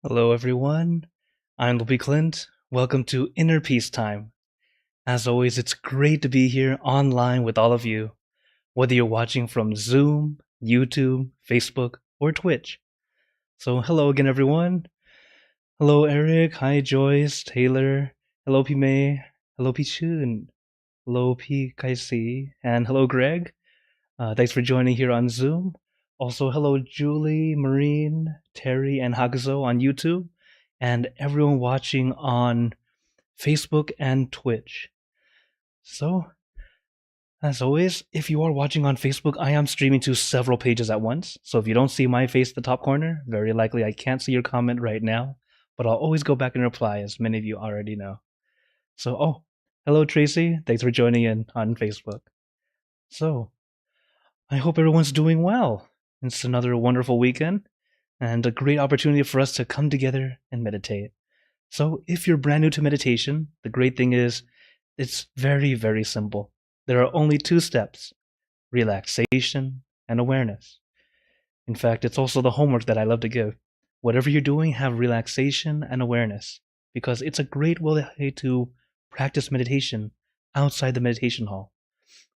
Hello, everyone. I'm Loopy Clint. Welcome to Inner Peace Time. As always, it's great to be here online with all of you, whether you're watching from Zoom, YouTube, Facebook, or Twitch. So, hello again, everyone. Hello, Eric. Hi, Joyce, Taylor. Hello, P. May. Hello, P. Chun. Hello, P. Kaisi. And hello, Greg. Thanks for joining here on Zoom. Also, hello, Julie, Marine, Terry, and Hagzo on YouTube, and everyone watching on Facebook and Twitch. So, as always, if you are watching on Facebook, I am streaming to several pages at once. So if you don't see my face at the top corner, very likely I can't see your comment right now, but I'll always go back and reply, as many of you already know. So, hello, Tracy. Thanks for joining in on Facebook. So, I hope everyone's doing well. It's another wonderful weekend and a great opportunity for us to come together and meditate. So, if you're brand new to meditation, the great thing is it's very, very simple. There are only two steps: relaxation and awareness. In fact, it's also the homework that I love to give. Whatever you're doing, have relaxation and awareness, because it's a great way to practice meditation outside the meditation hall.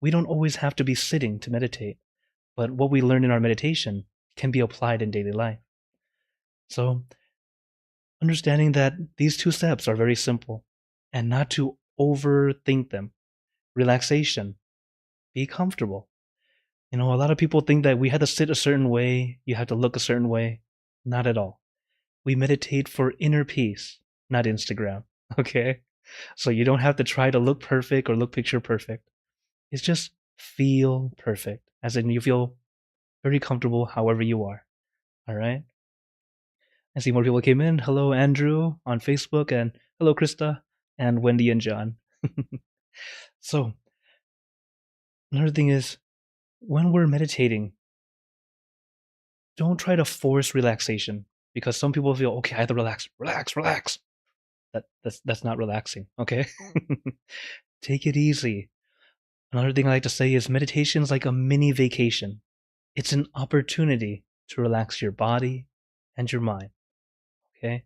We don't always have to be sitting to meditate, but what we learn in our meditation can be applied in daily life. So, understanding that these two steps are very simple and not to overthink them. Relaxation, be comfortable. A lot of people think that we have to sit a certain way, you have to look a certain way. Not at all. We meditate for inner peace, not Instagram, okay? So you don't have to try to look perfect or look picture perfect. It's just feel perfect, as in you feel very comfortable however you are, all right? I see more people came in. Hello, Andrew on Facebook, and hello, Krista, and Wendy and John. So, another thing is, when we're meditating, don't try to force relaxation, because some people feel, okay, I have to relax, relax, relax. That's not relaxing, okay? Take it easy. Another thing I like to say is meditation is like a mini vacation. It's an opportunity to relax your body and your mind, okay?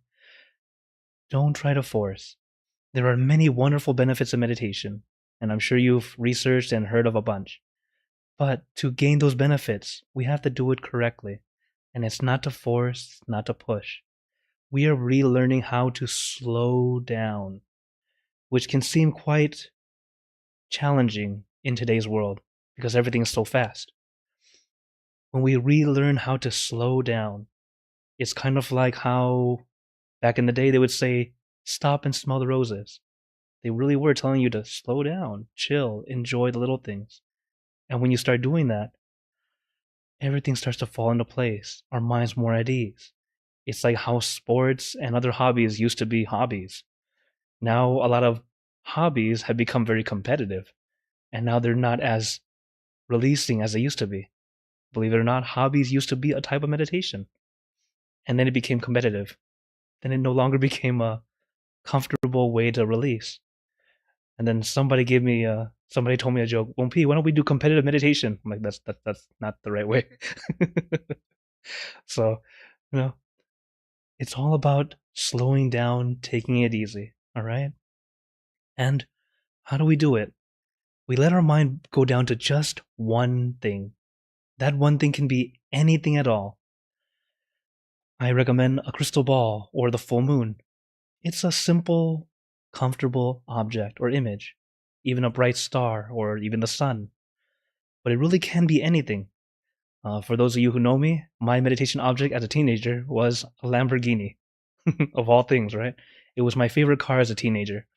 Don't try to force. There are many wonderful benefits of meditation, and I'm sure you've researched and heard of a bunch. But to gain those benefits, we have to do it correctly. And it's not to force, not to push. We are relearning how to slow down, which can seem quite challenging in today's world because everything's so fast. When we relearn how to slow down, it's kind of like how back in the day they would say, stop and smell the roses. They really were telling you to slow down, chill, enjoy the little things. And when you start doing that, everything starts to fall into place. Our mind's more at ease. It's like how sports and other hobbies used to be hobbies. Now, a lot of hobbies have become very competitive, and now they're not as releasing as they used to be. Believe it or not, hobbies used to be a type of meditation, and then it became competitive. Then it no longer became a comfortable way to release. And then somebody told me a joke. Well, P, why don't we do competitive meditation? I'm like, that's not the right way. So, you know, it's all about slowing down, taking it easy. All right. And how do we do it? We let our mind go down to just one thing. That one thing can be anything at all. I recommend a crystal ball or the full moon. It's a simple, comfortable object or image, even a bright star or even the sun. But it really can be anything. For those of you who know me, my meditation object as a teenager was a Lamborghini, of all things, right? It was my favorite car as a teenager.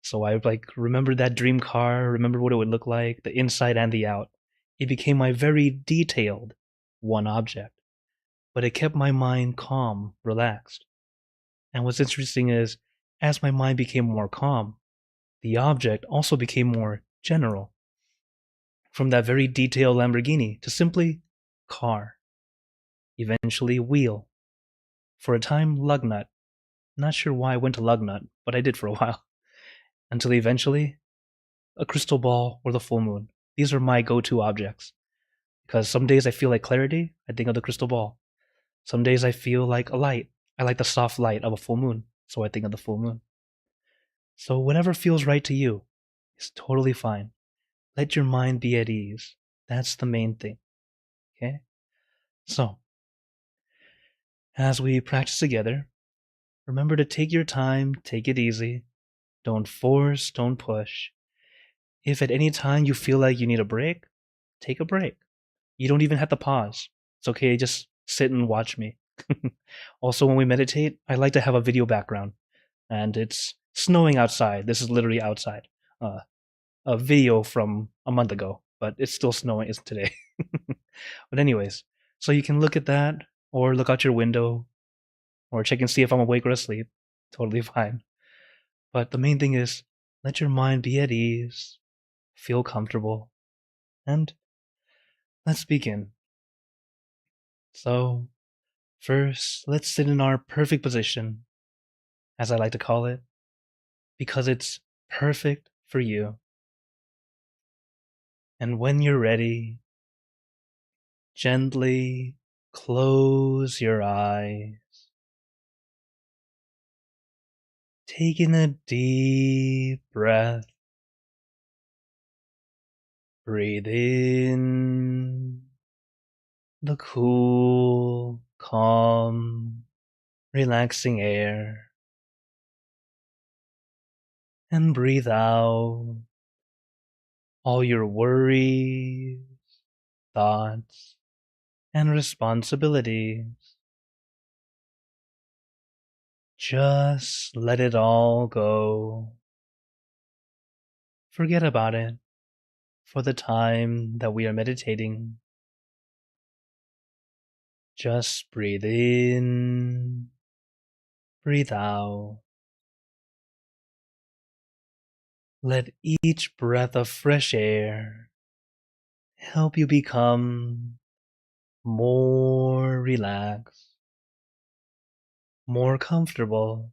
So I remember that dream car, remember what it would look like, the inside and the out. It became my very detailed one object. But it kept my mind calm, relaxed. And what's interesting is, as my mind became more calm, the object also became more general. From that very detailed Lamborghini to simply car, eventually wheel. For a time, lug nut. Not sure why I went to lug nut, but I did for a while. Until eventually, a crystal ball or the full moon. These are my go-to objects. Because some days I feel like clarity, I think of the crystal ball. Some days I feel like a light, I like the soft light of a full moon, so I think of the full moon. So whatever feels right to you is totally fine. Let your mind be at ease. That's the main thing. Okay? So, as we practice together, remember to take your time, take it easy. Don't force, don't push. If at any time you feel like you need a break, take a break. You don't even have to pause. It's okay, just sit and watch me. Also, when we meditate, I like to have a video background, and it's snowing outside. This is literally outside. Uh, a video from a month ago, but it's still snowing today. But anyways, so you can look at that, or look out your window, or check and see if I'm awake or asleep. Totally fine. But the main thing is, let your mind be at ease, feel comfortable, and let's begin. So, first, let's sit in our perfect position, as I like to call it, because it's perfect for you. And when you're ready, gently close your eyes. Taking a deep breath. Breathe in the cool, calm, relaxing air. And breathe out all your worries, thoughts, and responsibilities. Just let it all go. Forget about it for the time that we are meditating. Just breathe in, breathe out. Let each breath of fresh air help you become more relaxed, more comfortable.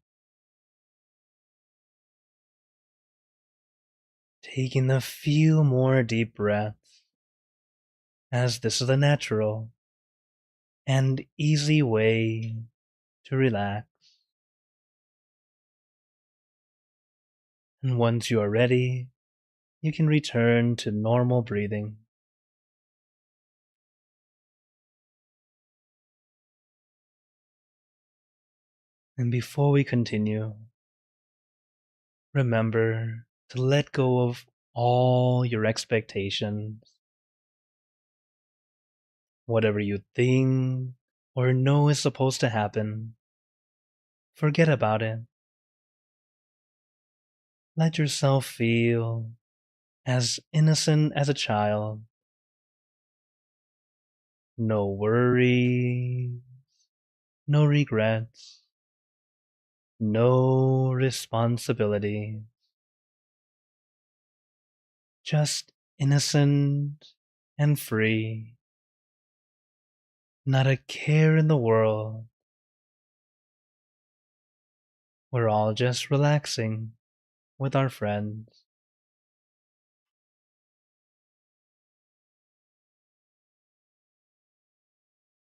Taking a few more deep breaths, as this is a natural and easy way to relax. And once you are ready, you can return to normal breathing. And before we continue, remember to let go of all your expectations. Whatever you think or know is supposed to happen, forget about it. Let yourself feel as innocent as a child. No worries, no regrets, no responsibility. Just innocent and free. Not a care in the world. We're all just relaxing with our friends.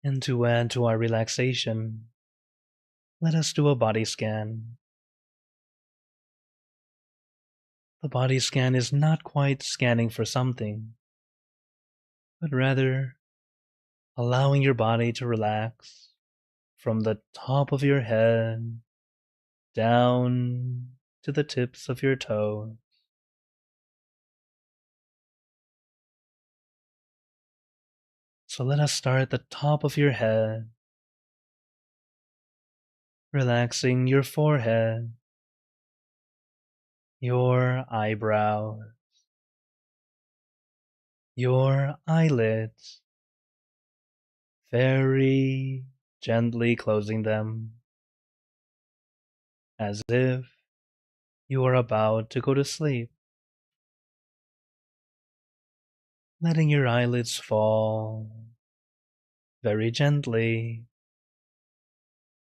And to add to our relaxation, let us do a body scan. The body scan is not quite scanning for something, but rather allowing your body to relax from the top of your head down to the tips of your toes. So let us start at the top of your head, relaxing your forehead, your eyebrows, your eyelids, very gently closing them as if you are about to go to sleep. Letting your eyelids fall very gently,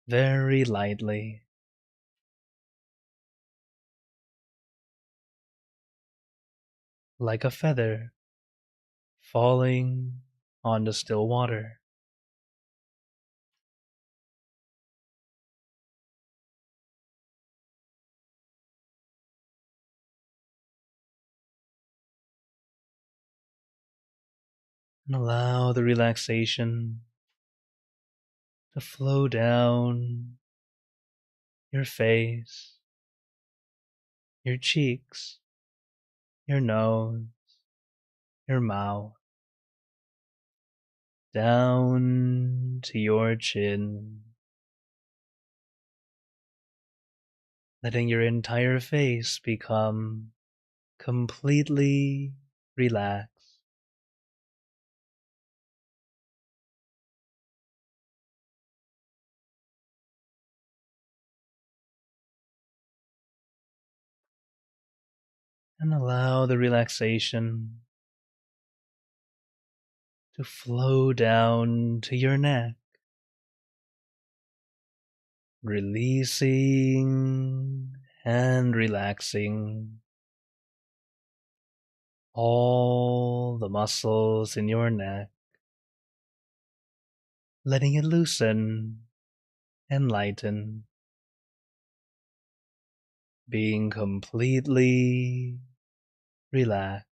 very lightly. Like a feather falling on the still water. And allow the relaxation to flow down your face, your cheeks, your nose, your mouth, down to your chin, letting your entire face become completely relaxed. And allow the relaxation to flow down to your neck, releasing and relaxing all the muscles in your neck, letting it loosen and lighten, being completely relaxed.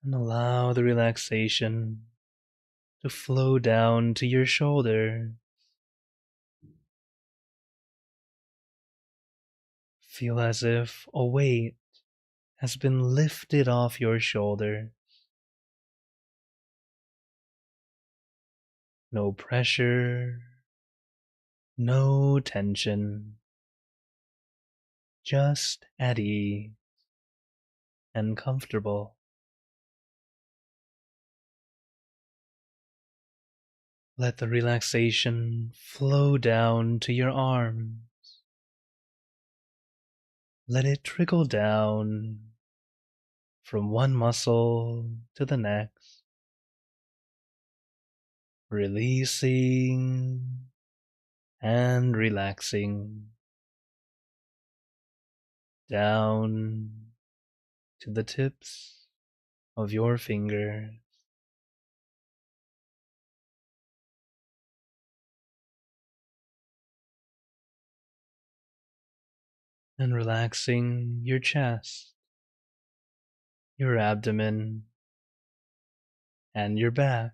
And allow the relaxation to flow down to your shoulder. Feel as if a weight has been lifted off your shoulder. No pressure, no tension, just at ease and comfortable. Let the relaxation flow down to your arms. Let it trickle down from one muscle to the next, releasing and relaxing down to the tips of your fingers. And relaxing your chest, your abdomen, and your back.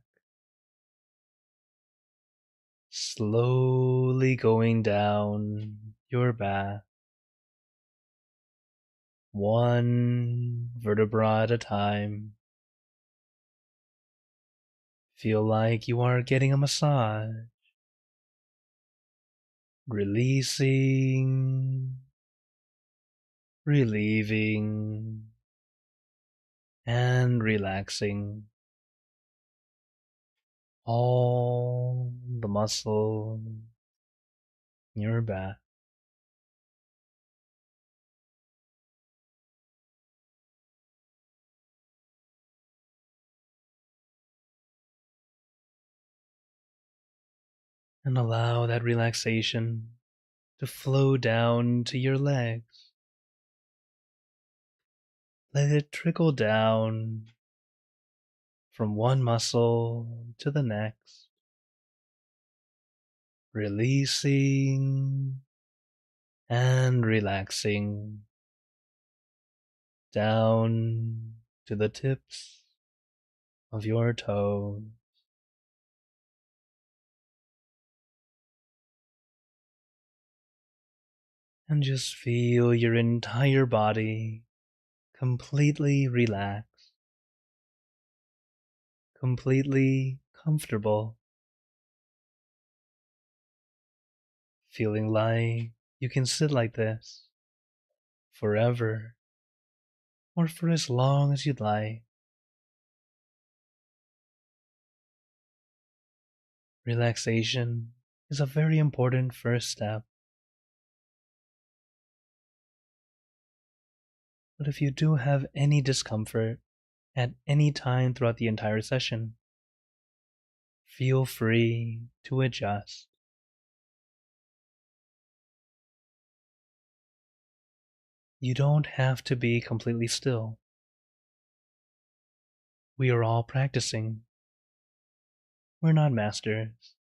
Slowly going down your back, one vertebra at a time. Feel like you are getting a massage, releasing, relieving, and relaxing all the muscle in your back. And allow that relaxation to flow down to your legs. Let it trickle down from one muscle to the next, releasing and relaxing down to the tips of your toes. And just feel your entire body completely relaxed, completely comfortable, feeling like you can sit like this forever or for as long as you'd like. Relaxation is a very important first step. But if you do have any discomfort at any time throughout the entire session, feel free to adjust. You don't have to be completely still. We are all practicing. We're not masters.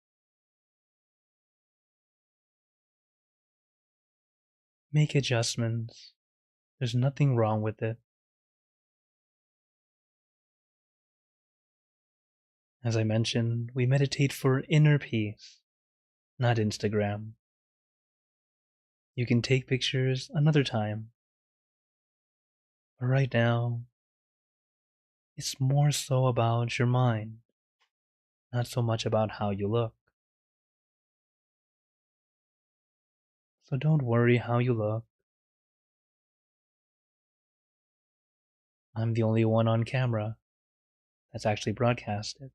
Make adjustments. There's nothing wrong with it. As I mentioned, we meditate for inner peace, not Instagram. You can take pictures another time. But right now, it's more so about your mind, not so much about how you look. So don't worry how you look. I'm the only one on camera that's actually broadcasted.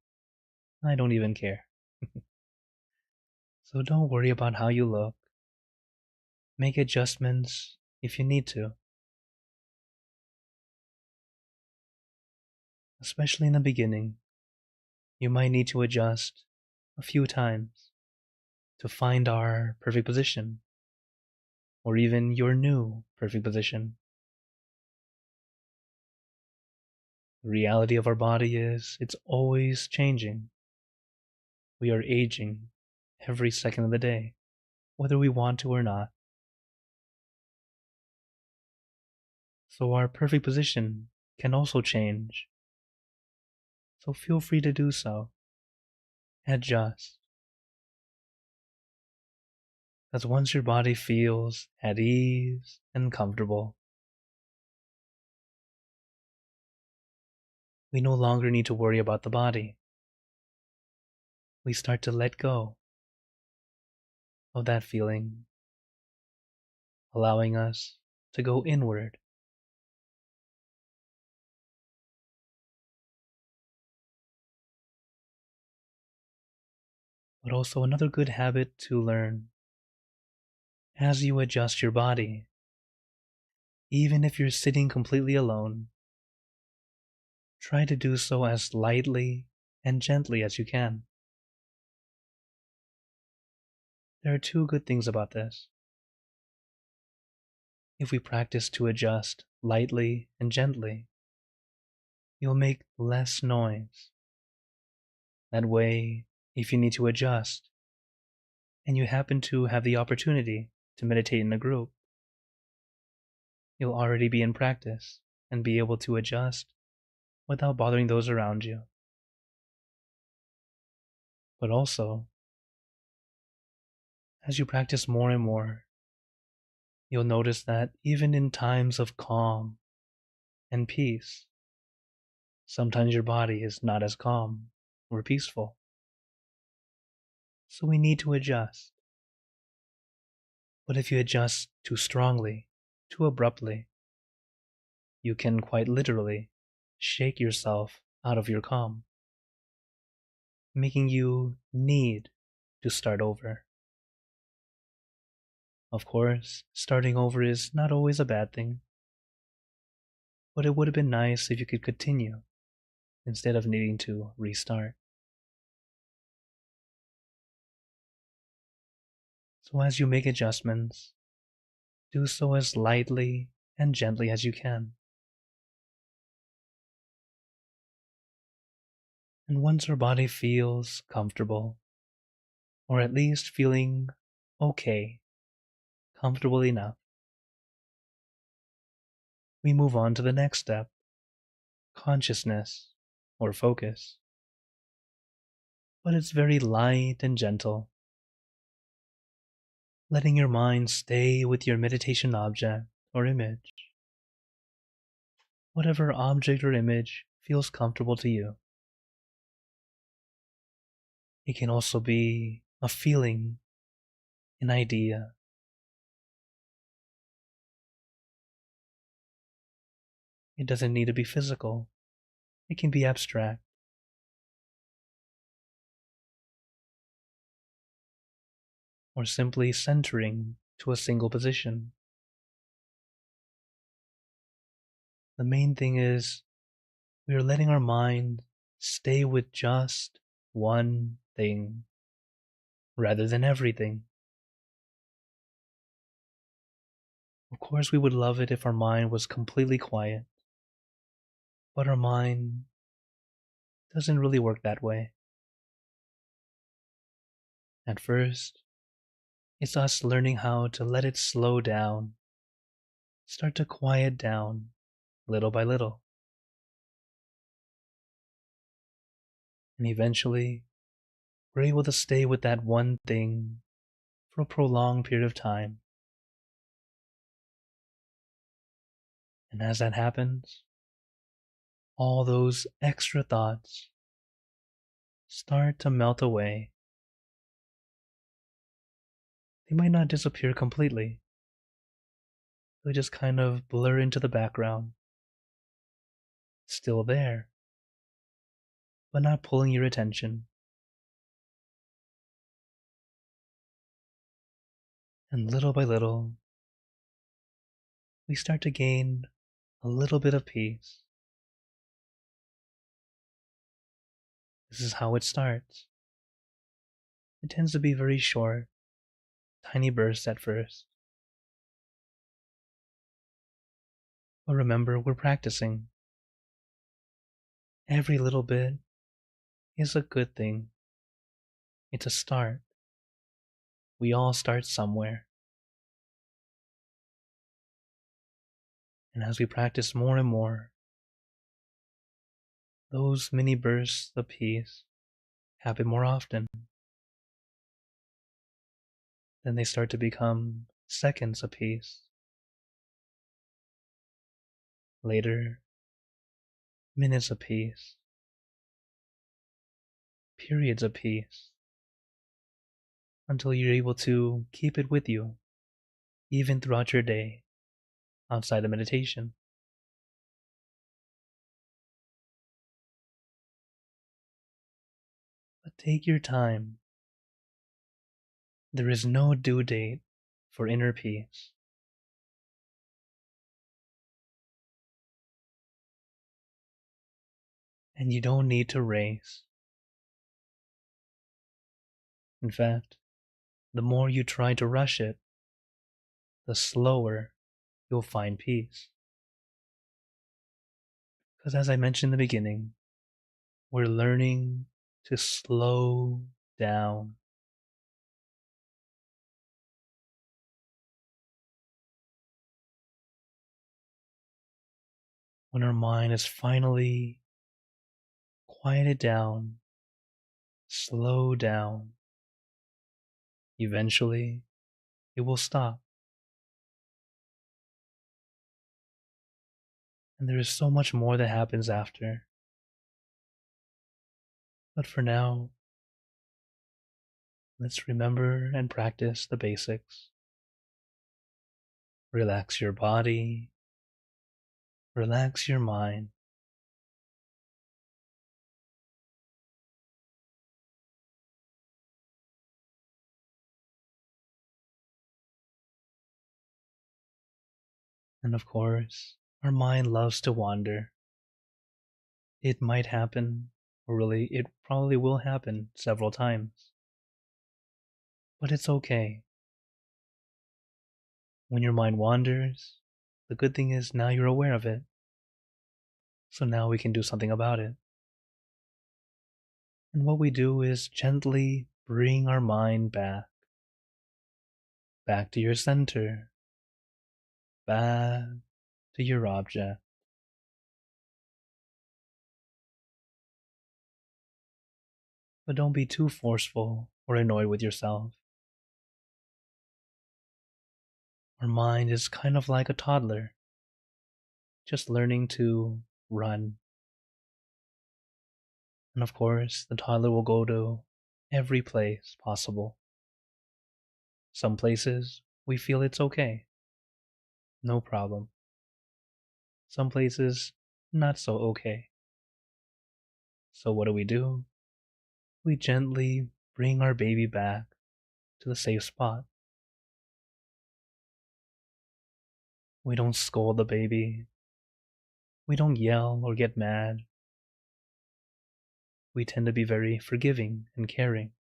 I don't even care. So don't worry about how you look. Make adjustments if you need to, especially in the beginning. You might need to adjust a few times to find our perfect position, or even your new perfect position. The reality of our body is it's always changing. We are aging every second of the day, whether we want to or not. So our perfect position can also change. So feel free to do so. Adjust. Because once your body feels at ease and comfortable, we no longer need to worry about the body. We start to let go of that feeling, allowing us to go inward. But also another good habit to learn as you adjust your body, even if you're sitting completely alone, try to do so as lightly and gently as you can. There are two good things about this. If we practice to adjust lightly and gently, you'll make less noise. That way, if you need to adjust, and you happen to have the opportunity to meditate in a group, you'll already be in practice and be able to adjust without bothering those around you. But also, as you practice more and more, you'll notice that even in times of calm and peace, sometimes your body is not as calm or peaceful. So we need to adjust. But if you adjust too strongly, too abruptly, you can quite literally shake yourself out of your calm, making you need to start over. Of course, starting over is not always a bad thing, but it would have been nice if you could continue instead of needing to restart. So as you make adjustments, do so as lightly and gently as you can. And once our body feels comfortable, or at least feeling okay, comfortable enough, we move on to the next step, consciousness or focus. But it's very light and gentle, letting your mind stay with your meditation object or image. Whatever object or image feels comfortable to you. It can also be a feeling, an idea. It doesn't need to be physical. It can be abstract. Or simply centering to a single position. The main thing is we are letting our mind stay with just one thing rather than everything. Of course, we would love it if our mind was completely quiet, but our mind doesn't really work that way. At first, it's us learning how to let it slow down, start to quiet down little by little. And eventually, we're able to stay with that one thing for a prolonged period of time. And as that happens, all those extra thoughts start to melt away. They might not disappear completely, they just kind of blur into the background. Still there, but not pulling your attention. And little by little, we start to gain a little bit of peace. This is how it starts. It tends to be very short, tiny bursts at first. But remember, we're practicing. Every little bit is a good thing. It's a start. We all start somewhere. And as we practice more and more, those mini bursts of peace happen more often. Then they start to become seconds of peace. Later, minutes of peace. Periods of peace. Until you're able to keep it with you, even throughout your day, outside of meditation. But take your time. There is no due date for inner peace. And you don't need to race. In fact, the more you try to rush it, the slower you'll find peace. Because as I mentioned in the beginning, we're learning to slow down. When our mind is finally quieted down, slow down, eventually it will stop. And there is so much more that happens after. But for now, let's remember and practice the basics. Relax your body, relax your mind. And of course, our mind loves to wander. It might happen, or really, it probably will happen several times. But it's okay. When your mind wanders, the good thing is now you're aware of it. So now we can do something about it. And what we do is gently bring our mind back. Back to your center. Back to your object. But don't be too forceful or annoyed with yourself. Our mind is kind of like a toddler, just learning to run. And of course, the toddler will go to every place possible. Some places we feel it's okay, no problem. Some places not so okay. So what do? We gently bring our baby back to the safe spot. We don't scold the baby. We don't yell or get mad. We tend to be very forgiving and caring.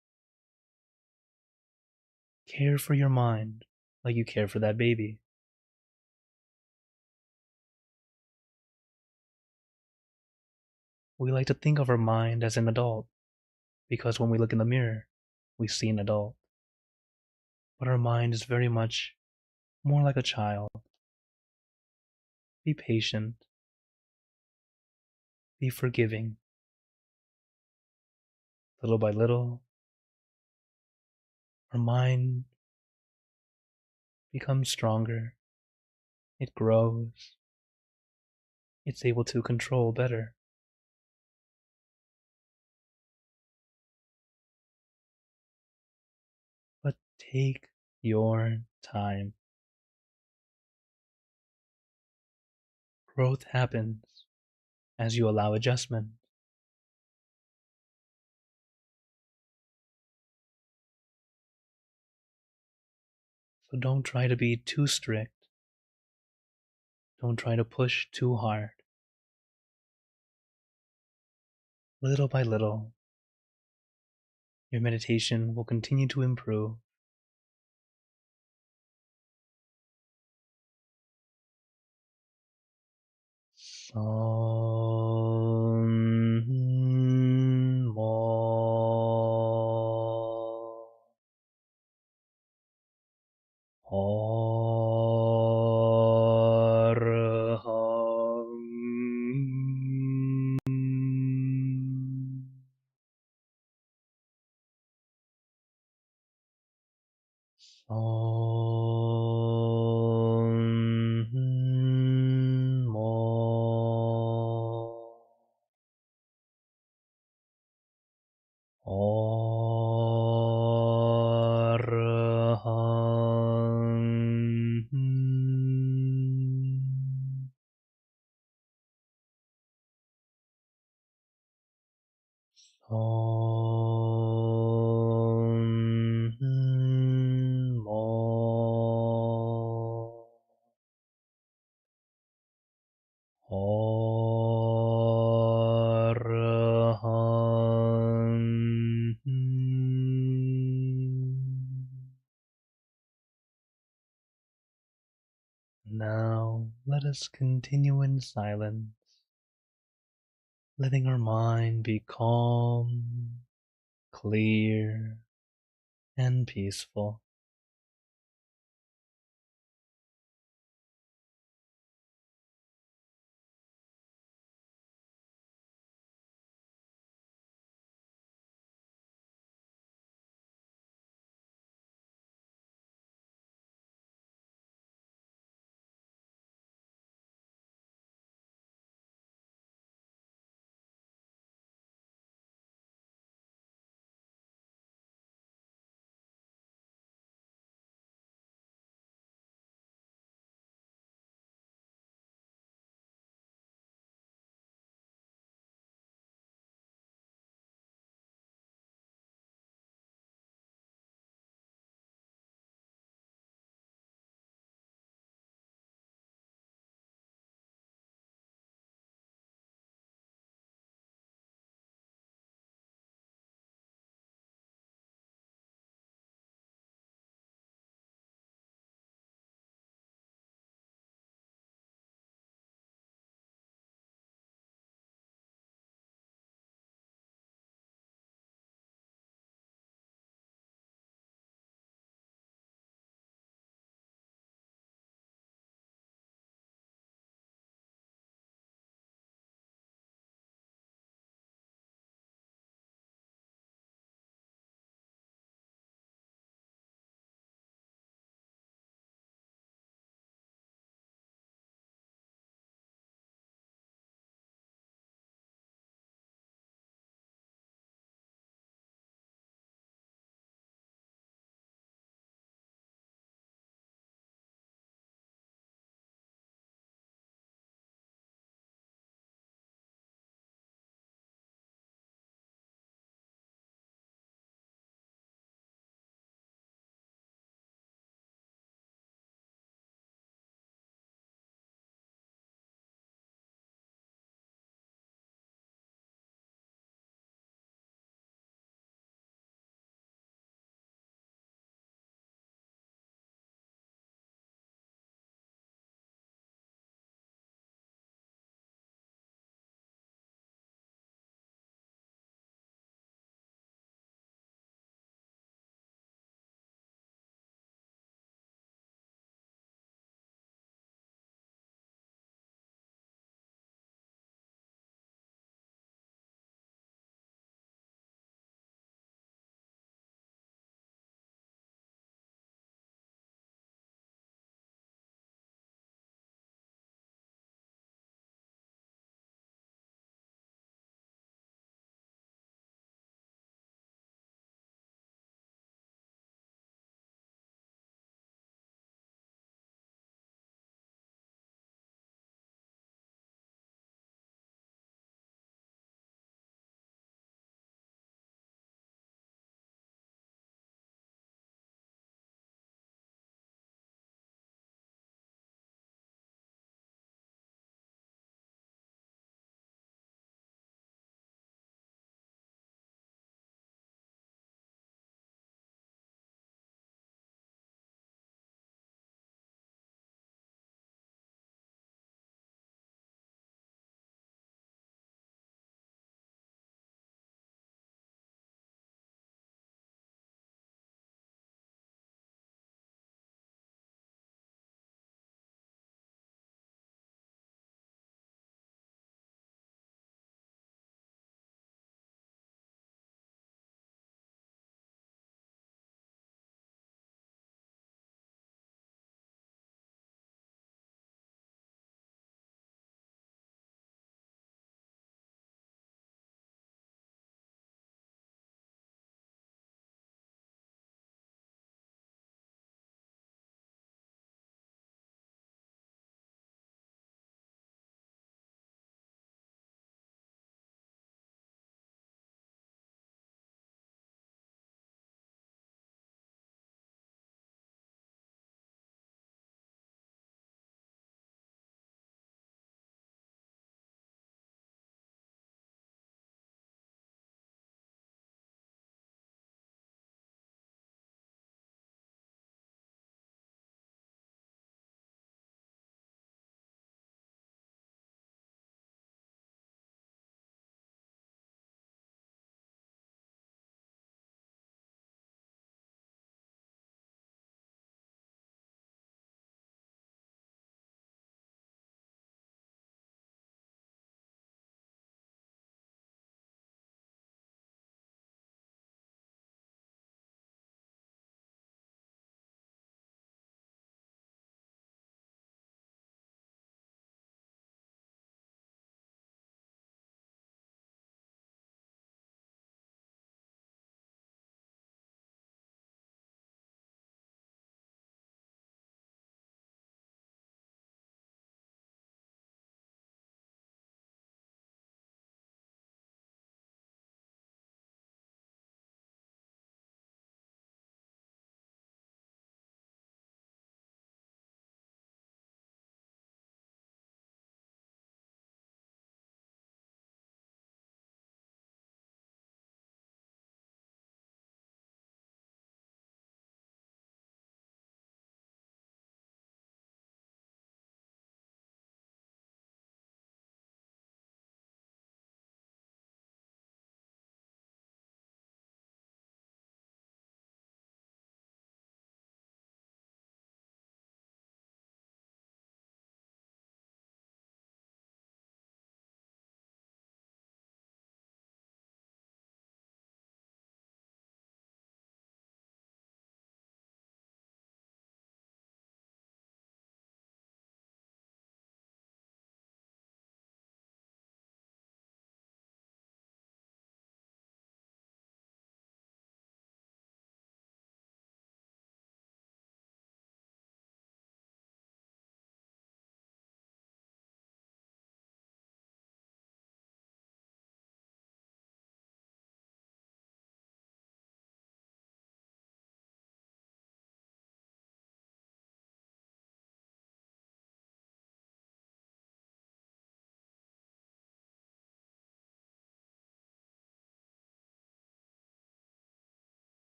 Care for your mind like you care for that baby. We like to think of our mind as an adult because when we look in the mirror, we see an adult. But our mind is very much more like a child. Be patient, be forgiving. Little by little, our mind becomes stronger, it grows, it's able to control better. But take your time. Growth happens as you allow adjustment. So don't try to be too strict. Don't try to push too hard. Little by little, your meditation will continue to improve. Now let us continue in silence, letting our mind be calm, clear, and peaceful.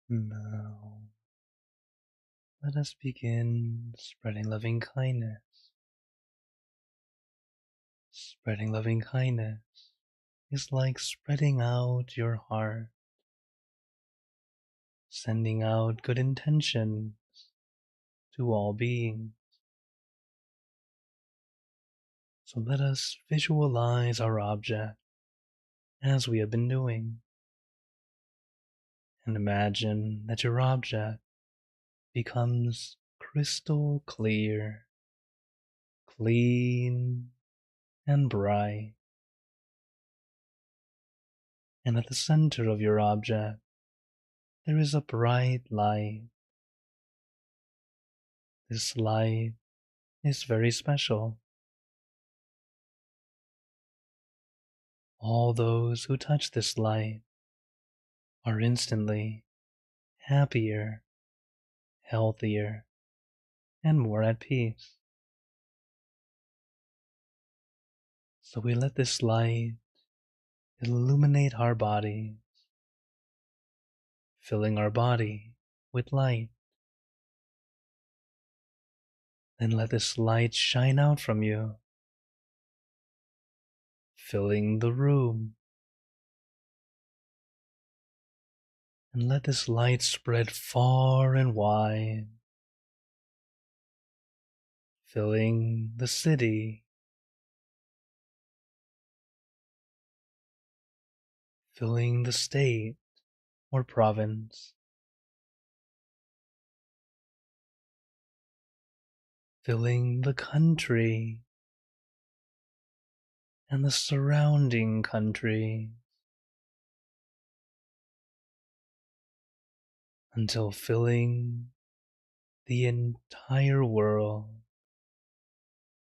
Now, let us begin spreading loving kindness. Spreading loving kindness is like spreading out your heart, sending out good intentions to all beings. So let us visualize our object as we have been doing, and imagine that your object becomes crystal clear, clean, and bright. And at the center of your object, there is a bright light. This light is very special. All those who touch this light are instantly happier, healthier, and more at peace. So we let this light illuminate our body, filling our body with light. Then let this light shine out from you, filling the room. And let this light spread far and wide, filling the city, filling the state or province, filling the country and the surrounding country, until filling the entire world,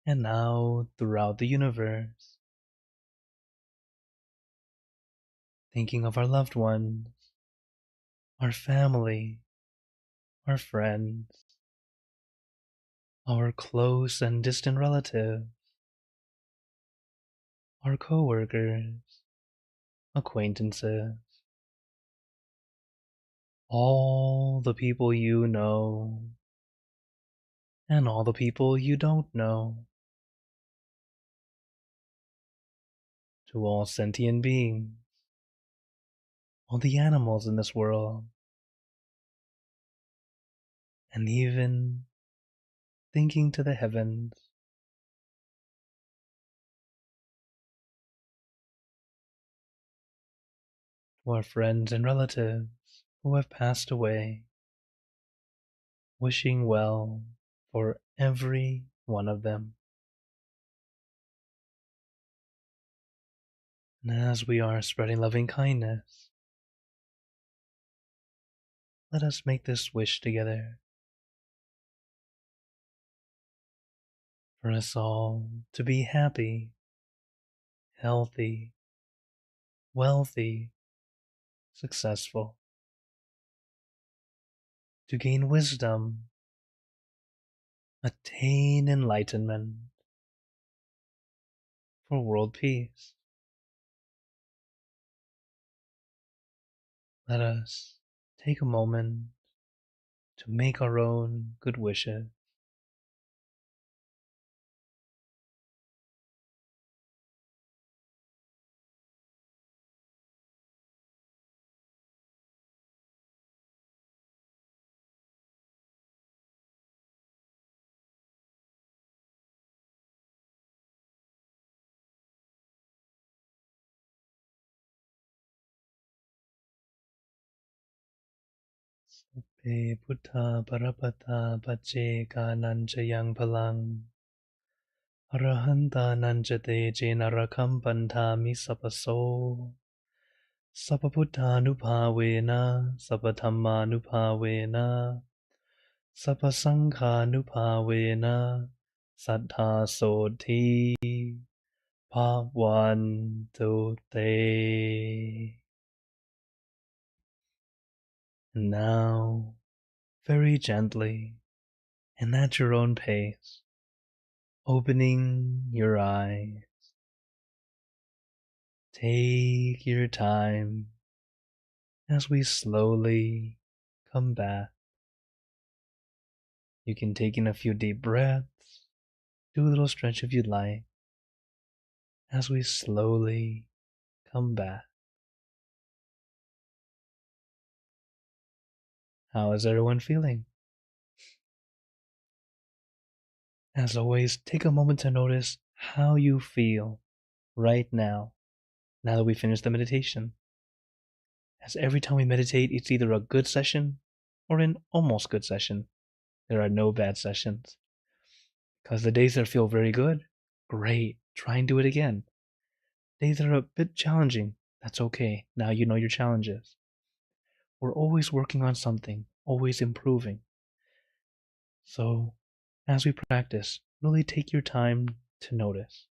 and now throughout the universe. Thinking of our loved ones, our family, our friends, our close and distant relatives, our co-workers, acquaintances, all the people you know, and all the people you don't know, to all sentient beings, all the animals in this world, and even thinking to the heavens. To our friends and relatives who have passed away, wishing well for every one of them. And as we are spreading loving kindness, let us make this wish together for us all to be happy, healthy, wealthy, successful, to gain wisdom, attain enlightenment, for world peace. Let us take a moment to make our own good wishes. Pe Buddha Parapata Pache Nancha Yang Palang Arahanta Nanchate Jenarakam Pantami Sapaso Sapaputanupavena Sapathammanupavena Sapasanghanupavena Saddha Sodhi Bhavantu Te. And now, very gently and at your own pace, opening your eyes, take your time as we slowly come back. You can take in a few deep breaths, do a little stretch if you'd like, as we slowly come back. How is everyone feeling? As always, take a moment to notice how you feel right now that we finish the meditation. As every time we meditate, it's either a good session or an almost good session. There are no bad sessions. Because the days that feel very good, great, try and do it again. Days that are a bit challenging, that's okay. Now you know your challenges. We're always working on something, always improving. So, as we practice, really take your time to notice.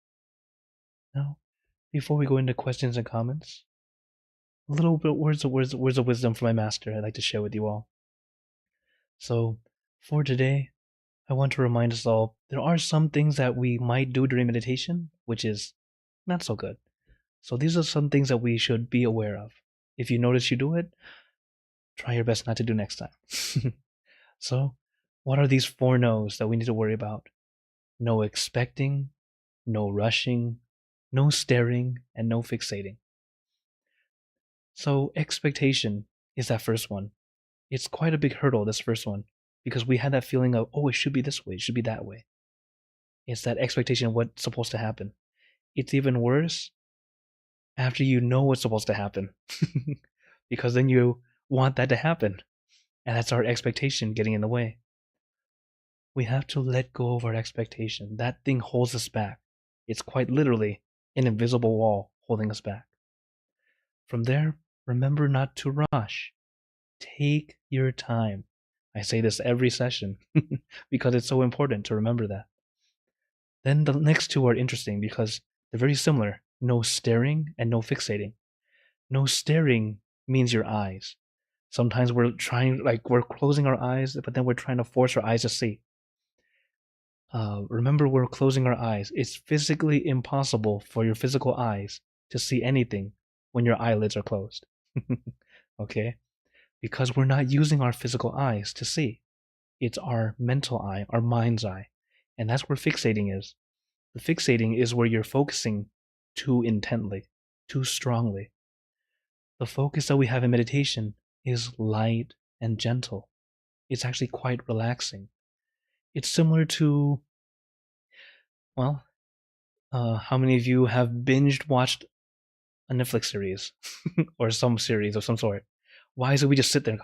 Now, before we go into questions and comments, a little bit words of wisdom from my master I'd like to share with you all. So, for today, I want to remind us all there are some things that we might do during meditation, which is not so good. So these are some things that we should be aware of. If you notice you do it, try your best not to do next time. So, what are these 4 no's that we need to worry about? No expecting, no rushing, no staring, and no fixating. So, expectation is that first one. It's quite a big hurdle, this first one, because we had that feeling of, oh, it should be this way, it should be that way. It's that expectation of what's supposed to happen. It's even worse after you know what's supposed to happen, because then you want that to happen, and that's our expectation getting in the way. We have to let go of our expectation. That thing holds us back. It's quite literally an invisible wall holding us back. From there, remember not to rush. Take your time. I say this every session because it's so important to remember that. Then the next 2 are interesting because they're very similar. No staring and no fixating. No staring means your eyes. Sometimes we're closing our eyes, but then we're trying to force our eyes to see. Remember, we're closing our eyes. It's physically impossible for your physical eyes to see anything when your eyelids are closed. Okay? Because we're not using our physical eyes to see. It's our mental eye, our mind's eye. And that's where fixating is. The fixating is where you're focusing too intently, too strongly. The focus that we have in meditation is light and gentle. It's actually quite relaxing. It's similar to, well, how many of you have binged watched a Netflix series or some series of some sort? Why is it we just sit there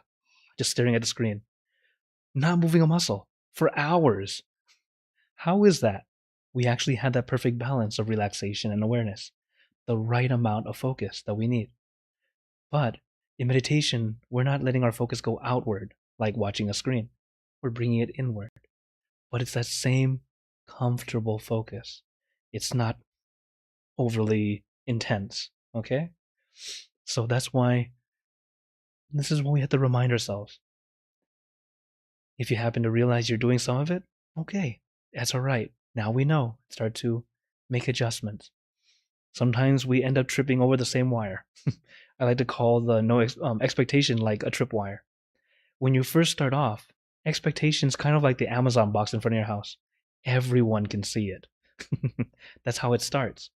just staring at the screen, not moving a muscle for hours? How is that? We actually had that perfect balance of relaxation and awareness, the right amount of focus that we need. But in meditation, we're not letting our focus go outward like watching a screen. We're bringing it inward. But it's that same comfortable focus. It's not overly intense, okay? So that's why this is what we have to remind ourselves. If you happen to realize you're doing some of it, okay, that's all right. Now we know. Start to make adjustments. Sometimes we end up tripping over the same wire. I like to call the expectation like a tripwire. When you first start off, expectation's kind of like the Amazon box in front of your house. Everyone can see it. That's how it starts.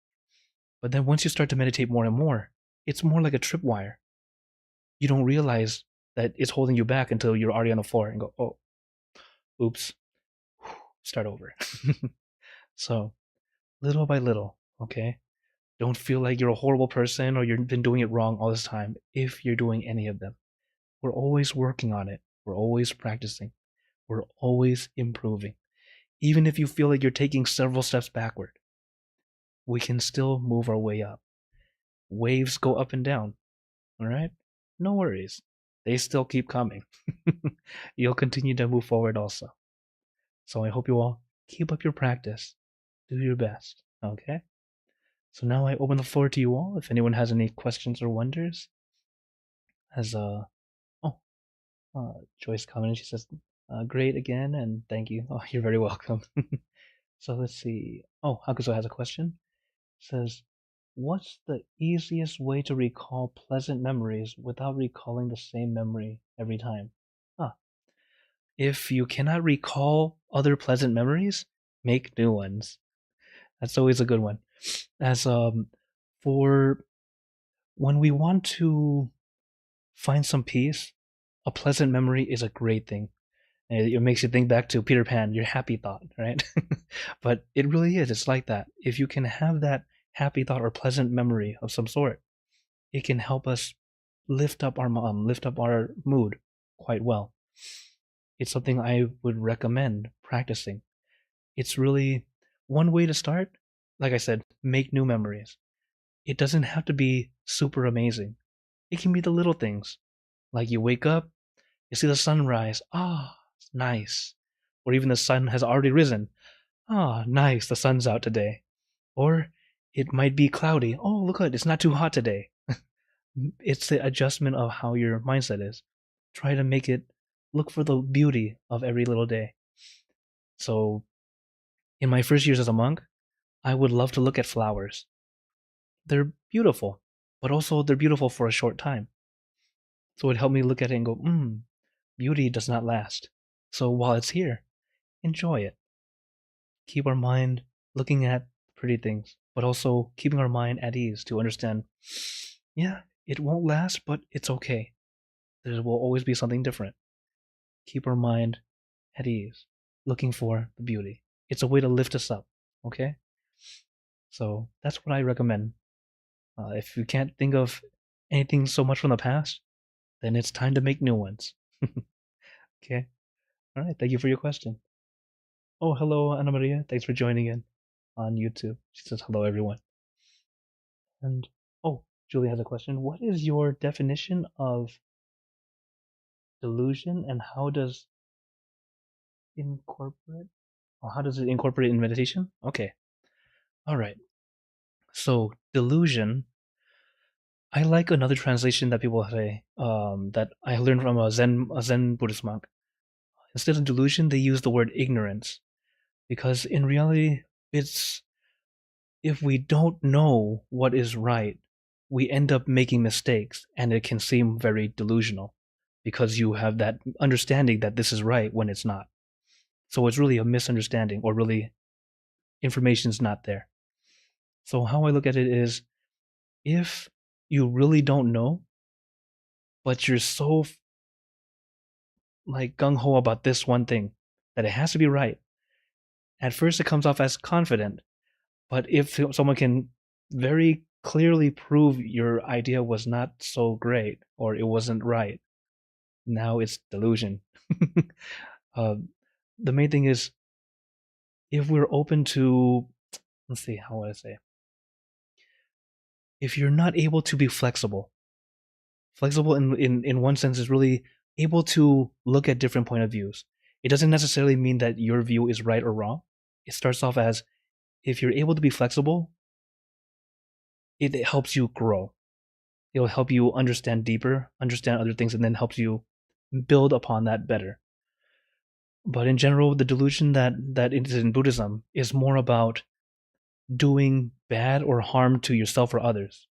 But then once you start to meditate more and more, it's more like a tripwire. You don't realize that it's holding you back until you're already on the floor and go, oh, oops, start over. So, little by little, okay? Don't feel like you're a horrible person or you've been doing it wrong all this time if you're doing any of them. We're always working on it. We're always practicing. We're always improving. Even if you feel like you're taking several steps backward, we can still move our way up. Waves go up and down, all right? No worries. They still keep coming. You'll continue to move forward also. So I hope you all keep up your practice. Do your best, okay? So now I open the floor to you all. If anyone has any questions or wonders, as Joyce commented, she says, "Great again, and thank you." Oh, you're very welcome. So let's see. Oh, Hakuso has a question. It says, "What's the easiest way to recall pleasant memories without recalling the same memory every time?" If you cannot recall other pleasant memories, make new ones. That's always a good one. As for when we want to find some peace, a pleasant memory is a great thing. It makes you think back to Peter Pan, your happy thought, right? But it really is. It's like that. If you can have that happy thought or pleasant memory of some sort, it can help us lift up our mood quite well. It's something I would recommend practicing. It's really one way to start. Like I said, make new memories. It doesn't have to be super amazing. It can be the little things. Like you wake up, you see the sunrise. Ah, it's nice. Or even the sun has already risen. Ah, nice, the sun's out today. Or it might be cloudy. Oh, look at it, it's not too hot today. It's the adjustment of how your mindset is. Try to make it look for the beauty of every little day. So, in my first years as a monk, I would love to look at flowers. They're beautiful, but also they're beautiful for a short time. So it helped me look at it and go, beauty does not last. So while it's here, enjoy it. Keep our mind looking at pretty things, but also keeping our mind at ease to understand, yeah, it won't last, but it's okay. There will always be something different. Keep our mind at ease, looking for the beauty. It's a way to lift us up, okay? So that's what I recommend. If you can't think of anything so much from the past, then it's time to make new ones. Okay? All right. Thank you for your question. Oh, hello, Anna Maria. Thanks for joining in on YouTube. She says hello, everyone. And oh, Julie has a question. What is your definition of delusion, and incorporate? How does it incorporate in meditation? Okay. All right. So delusion. I like another translation that people say that I learned from a Zen Buddhist monk. Instead of delusion, they use the word ignorance, because in reality, it's if we don't know what is right, we end up making mistakes, and it can seem very delusional because you have that understanding that this is right when it's not. So it's really a misunderstanding, or really information's not there. So how I look at it is, if you really don't know, but you're so like gung ho about this one thing that it has to be right, at first it comes off as confident. But if someone can very clearly prove your idea was not so great or it wasn't right, now it's delusion. uh, the main thing is, if we're open to, let's see, how would I say? If you're not able to be flexible in one sense is really able to look at different point of views. It doesn't necessarily mean that your view is right or wrong. It starts off as, if you're able to be flexible, it helps you grow. It'll help you understand deeper, understand other things, and then helps you build upon that better. But in general, the delusion that is in Buddhism is more about doing bad or harm to yourself or others,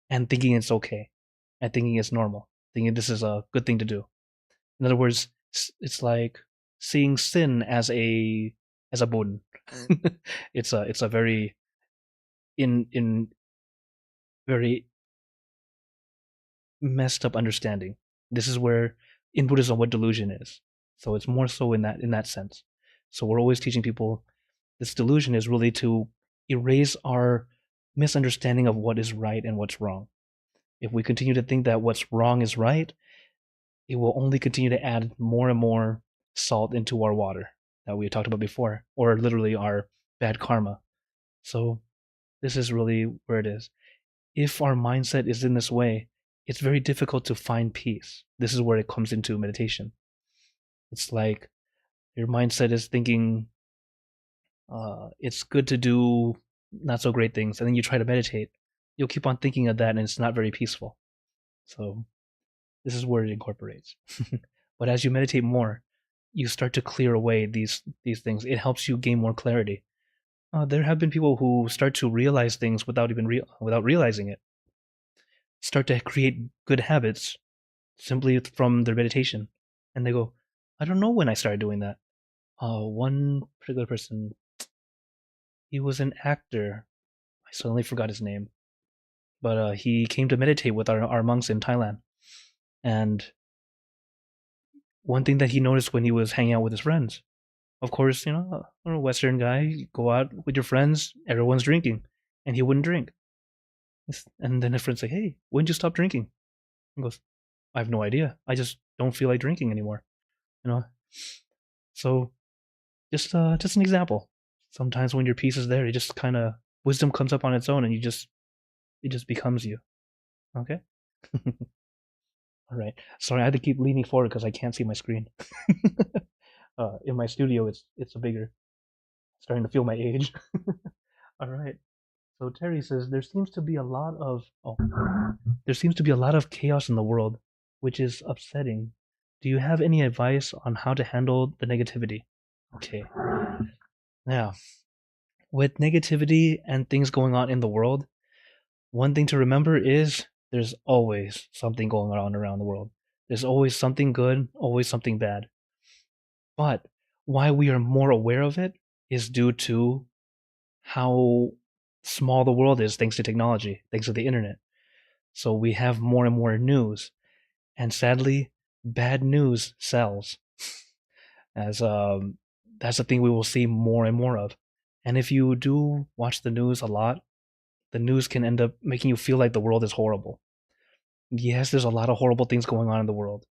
and thinking it's okay, and thinking it's normal, thinking this is a good thing to do. In other words, it's like seeing sin as a boon. It's a very in very messed up understanding. This is where in Buddhism what delusion is. So it's more so in that sense. So we're always teaching people this delusion is really to erase our misunderstanding of what is right and what's wrong. If we continue to think that what's wrong is right, it will only continue to add more and more salt into our water that we talked about before, or literally our bad karma. So this is really where it is. If our mindset is in this way, it's very difficult to find peace. This is where it comes into meditation. It's like your mindset is thinking it's good to do not so great things, and then you try to meditate. You'll keep on thinking of that, and it's not very peaceful. So this is where it incorporates. But as you meditate more, you start to clear away these things. It helps you gain more clarity. There have been people who start to realize things without even without realizing it. Start to create good habits simply from their meditation, and they go, I don't know when I started doing that. One particular person, he was an actor. I suddenly forgot his name, but he came to meditate with our monks in Thailand. And one thing that he noticed when he was hanging out with his friends, of course, a Western guy, you go out with your friends, everyone's drinking, and he wouldn't drink. And then his friend's like, "Hey, when did you stop drinking?" He goes, "I have no idea. I just don't feel like drinking anymore." You know. So just an example. Sometimes when your piece is there, it just kind of wisdom comes up on its own, and it just becomes you. Okay. All right. Sorry, I had to keep leaning forward because I can't see my screen. In my studio, it's a bigger. Starting to feel my age. All right. So Terry says there seems to be a lot of chaos in the world, which is upsetting. Do you have any advice on how to handle the negativity? Okay. Now, with negativity and things going on in the world, one thing to remember is there's always something going on around the world. There's always something good, always something bad. But why we are more aware of it is due to how small the world is thanks to technology, thanks to the internet. So we have more and more news. And sadly, bad news sells. As That's the thing we will see more and more of. And if you do watch the news a lot, the news can end up making you feel like the world is horrible. Yes, there's a lot of horrible things going on in the world.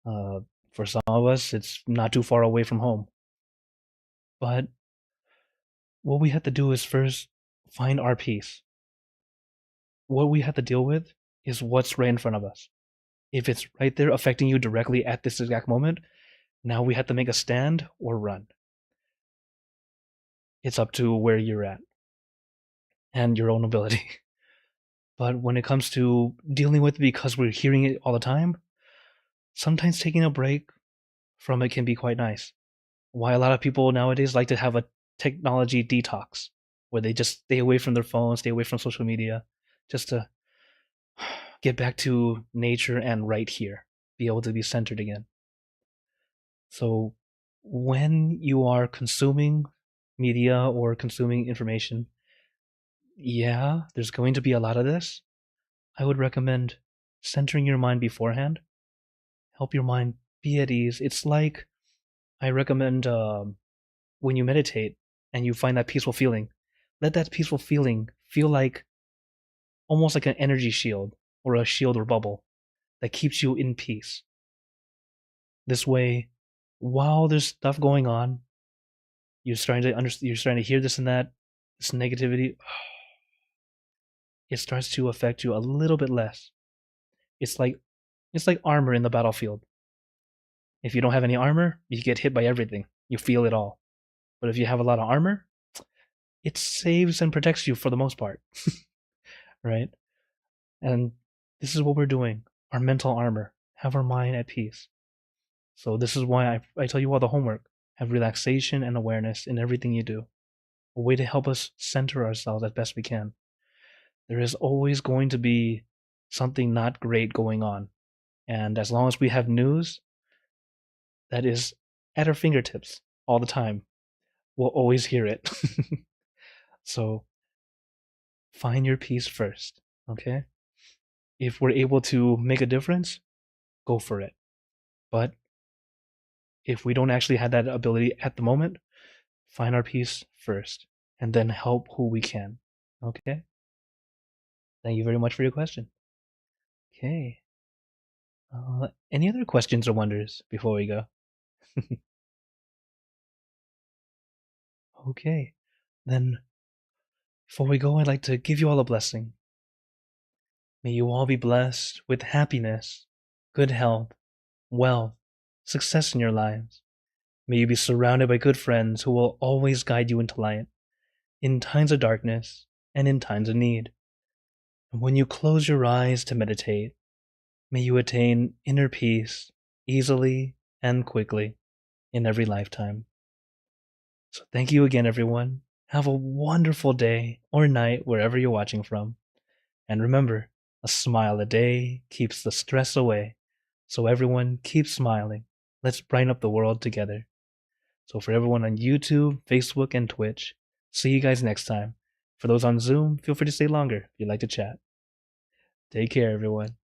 Uh, for some of us, it's not too far away from home. But what we have to do is first find our peace. What we have to deal with is what's right in front of us. If it's right there affecting you directly at this exact moment, now we have to make a stand or run. It's up to where you're at and your own ability. But when it comes to dealing with it because we're hearing it all the time, sometimes taking a break from it can be quite nice. Why a lot of people nowadays like to have a technology detox where they just stay away from their phones, stay away from social media, just to get back to nature and right here, be able to be centered again. So when you are consuming media or consuming information, yeah, there's going to be a lot of this. I would recommend centering your mind beforehand. Help your mind be at ease. It's like I recommend when you meditate and you find that peaceful feeling, let that peaceful feeling feel like almost like an energy shield or a shield or bubble that keeps you in peace. This way, while there's stuff going on, you're starting to hear this and that, this negativity, it starts to affect you a little bit less. It's like armor in the battlefield. If you don't have any armor, you get hit by everything. You feel it all. But if you have a lot of armor, it saves and protects you for the most part. Right? And this is what we're doing. Our mental armor. Have our mind at peace. So this is why I tell you all the homework. Have relaxation and awareness in everything you do. A way to help us center ourselves as best we can. There is always going to be something not great going on. And as long as we have news that is at our fingertips all the time, we'll always hear it. So find your peace first, okay? If we're able to make a difference, go for it. But if we don't actually have that ability at the moment, find our peace first and then help who we can. Okay? Thank you very much for your question. Okay. Any other questions or wonders before we go? Okay. Then, before we go, I'd like to give you all a blessing. May you all be blessed with happiness, good health, wealth, success in your lives. May you be surrounded by good friends who will always guide you into light, in times of darkness and in times of need. And when you close your eyes to meditate, may you attain inner peace easily and quickly in every lifetime. So thank you again, everyone. Have a wonderful day or night wherever you're watching from. And remember, a smile a day keeps the stress away. So everyone keep smiling. Let's brighten up the world together. So for everyone on YouTube, Facebook, and Twitch, see you guys next time. For those on Zoom, feel free to stay longer if you'd like to chat. Take care, everyone.